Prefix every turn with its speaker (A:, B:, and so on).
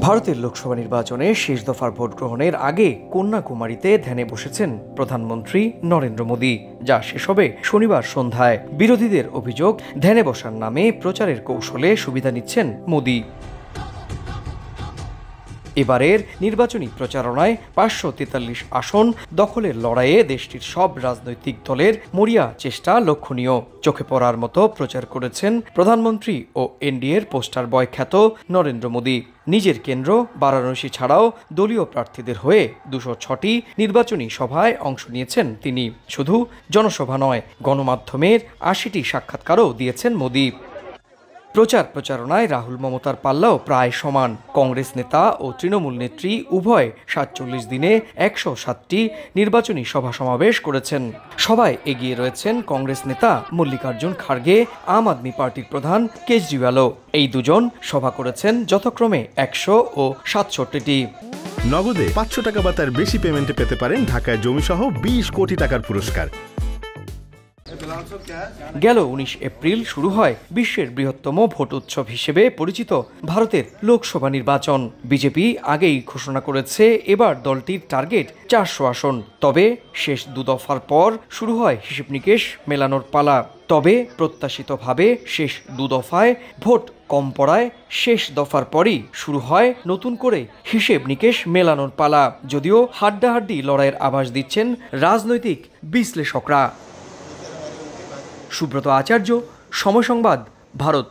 A: ভারতের লোকসভা নির্বাচনে শেষ দফার ভোট গ্রহণের আগে কন্যাকুমারীতে ধ্যানে বসেছেন প্রধানমন্ত্রী নরেন্দ্র মোদী, যা শেষ হবে শনিবার সন্ধ্যায়। বিরোধীদের অভিযোগ, ধ্যানে বসার নামে প্রচারের কৌশলে সুবিধা নিচ্ছেন মোদী। এবারের নির্বাচনী প্রচারণায় 543 আসন দখলের লড়াইয়ে দেশটির সব রাজনৈতিক দলের মরিয়া চেষ্টা লক্ষণীয়। চোখে পড়ার মতো প্রচার করেছেন প্রধানমন্ত্রী ও এনডিএর পোস্টার বয় খ্যাত নরেন্দ্র মোদী। নিজের কেন্দ্র বারাণসী ছাড়াও দলীয় প্রার্থীদের হয়ে 206টি নির্বাচনী সভায় অংশ নিয়েছেন তিনি। শুধু জনসভা নয়, গণমাধ্যমের 80টি সাক্ষাৎকারও দিয়েছেন মোদী। প্রচারণায় রাহুল মমতার পাল্লাও প্রায় সমান। কংগ্রেস নেতা ও তৃণমূল নেত্রী উভয় 47 দিনে 107টি নির্বাচনী সভা সমাবেশ করেছেন। সভায় এগিয়ে রয়েছেন কংগ্রেস নেতা মল্লিকার্জুন খার্গে, আম আদমি পার্টির প্রধান কেজরিওয়ালও। এই দুজন সভা করেছেন যথাক্রমে 100 ও 67টি।
B: নগদে 500 টাকা বা তার বেশি পেমেন্টে পেতে পারেন ঢাকায় জমিসহ 20 কোটি টাকার পুরস্কার।
A: গেল 19 এপ্রিল শুরু হয় বিশ্বের বৃহত্তম ভোট উৎসব হিসেবে পরিচিত ভারতের লোকসভা নির্বাচন। বিজেপি আগেই ঘোষণা করেছে এবার দলটির টার্গেট 400 আসন। তবে শেষ দুদফার পর শুরু হয় হিসেব নিকেশ মেলানোর পালা। তবে প্রত্যাশিতভাবে শেষ দুদফায় ভোট কম পড়ায় শেষ দফার পরই শুরু হয় নতুন করে হিসেব নিকেশ মেলানোর পালা। যদিও হাড্ডাহাড্ডি লড়াইয়ের আভাস দিচ্ছেন রাজনৈতিক বিশ্লেষকরা। সুব্রত আচার্য, সময় সংবাদ, ভারত।